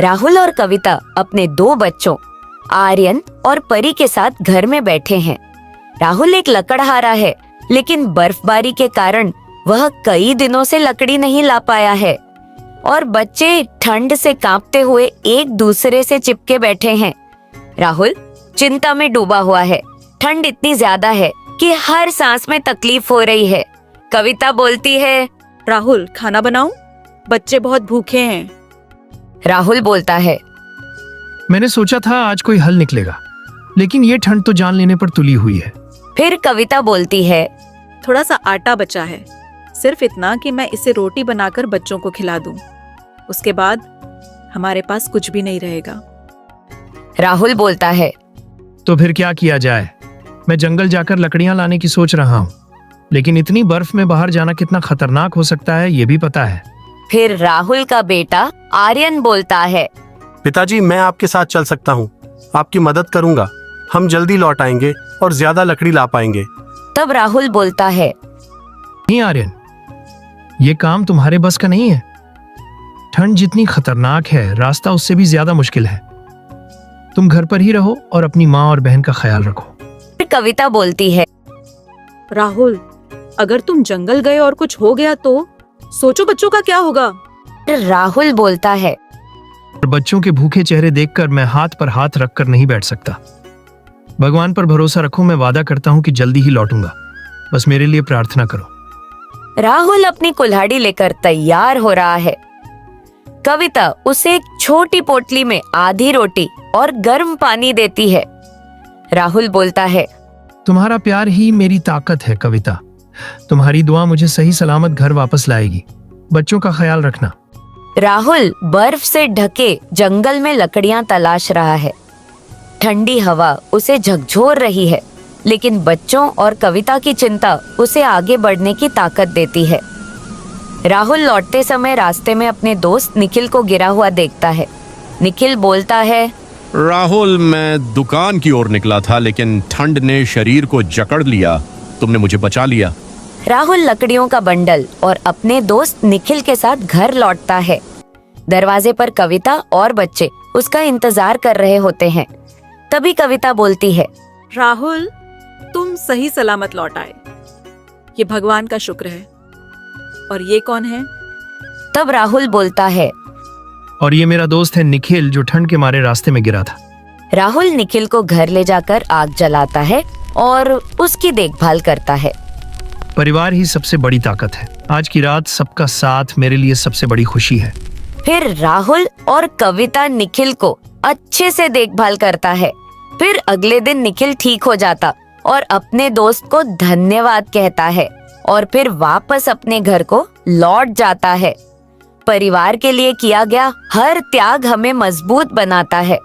राहुल और कविता अपने दो बच्चों आर्यन और परी के साथ घर में बैठे हैं। राहुल एक लकड़हारा है, लेकिन बर्फबारी के कारण वह कई दिनों से लकड़ी नहीं ला पाया है और बच्चे ठंड से कांपते हुए एक दूसरे से चिपके बैठे हैं। राहुल चिंता में डूबा हुआ है। ठंड इतनी ज्यादा है कि हर सांस में तकलीफ हो रही है। कविता बोलती है, राहुल खाना बनाऊं? बच्चे बहुत भूखे हैं। राहुल बोलता है, मैंने सोचा था आज कोई हल निकलेगा, लेकिन ये ठंड तो जान लेने पर तुली हुई है। फिर कविता बोलती है, थोड़ा सा आटा बचा है, सिर्फ इतना कि मैं इसे रोटी बनाकर बच्चों को खिला दूं। उसके बाद हमारे पास कुछ भी नहीं रहेगा। राहुल बोलता है, तो फिर क्या किया जाए? मैं जंगल जाकर लकड़ियां लाने की सोच रहा हूँ, लेकिन इतनी बर्फ में बाहर जाना कितना खतरनाक हो सकता है ये भी पता है। फिर राहुल का बेटा आर्यन बोलता है, पिताजी मैं आपके साथ चल सकता हूँ, आपकी मदद करूंगा। हम जल्दी लौट आएंगे और ज्यादा लकड़ी ला पाएंगे। तब राहुल बोलता है, नहीं आर्यन, ये काम तुम्हारे बस का नहीं है। ठंड जितनी खतरनाक है, रास्ता उससे भी ज्यादा मुश्किल है। तुम घर पर ही रहो और अपनी माँ और बहन का ख्याल रखो। फिर कविता बोलती है, राहुल अगर तुम जंगल गए और कुछ हो गया तो सोचो बच्चों का क्या होगा। राहुल बोलता है, और बच्चों के भूखे चेहरे देखकर मैं हाथ पर हाथ रखकर नहीं बैठ सकता। भगवान पर भरोसा रखो, मैं वादा करता हूँ कि जल्दी ही लौटूंगा। बस मेरे लिए प्रार्थना करो। राहुल अपनी कुल्हाड़ी लेकर तैयार हो रहा है। कविता उसे एक छोटी पोटली में आधी रोटी और गर्म पानी देती है। राहुल बोलता है, तुम्हारा प्यार ही मेरी ताकत है कविता। तुम्हारी दुआ मुझे सही सलामत घर वापस लाएगी। बच्चों का ख्याल रखना। राहुल बर्फ से ढके जंगल में लकड़ियां तलाश रहा है। ठंडी हवा उसे झकझोर रही है, लेकिन बच्चों और कविता की चिंता उसे आगे बढ़ने की ताकत देती है। राहुल लौटते समय रास्ते में अपने दोस्त निखिल को गिरा हुआ देखता है। निखिल बोलता है, राहुल मैं दुकान की ओर निकला था, लेकिन ठंड ने शरीर को जकड़ लिया। तुमने मुझे बचा लिया। राहुल लकड़ियों का बंडल और अपने दोस्त निखिल के साथ घर लौटता है। दरवाजे पर कविता और बच्चे उसका इंतजार कर रहे होते हैं। तभी कविता बोलती है, राहुल तुम सही सलामत लौट आए, ये भगवान का शुक्र है। और ये कौन है? तब राहुल बोलता है, और ये मेरा दोस्त है निखिल, जो ठंड के मारे रास्ते में गिरा था। राहुल निखिल को घर ले जाकर आग जलाता है और उसकी देखभाल करता है। परिवार ही सबसे बड़ी ताकत है। आज की रात सबका साथ मेरे लिए सबसे बड़ी खुशी है। फिर राहुल और कविता निखिल को अच्छे से देखभाल करता है। फिर अगले दिन निखिल ठीक हो जाता और अपने दोस्त को धन्यवाद कहता है और फिर वापस अपने घर को लौट जाता है। परिवार के लिए किया गया हर त्याग हमें मजबूत बनाता है।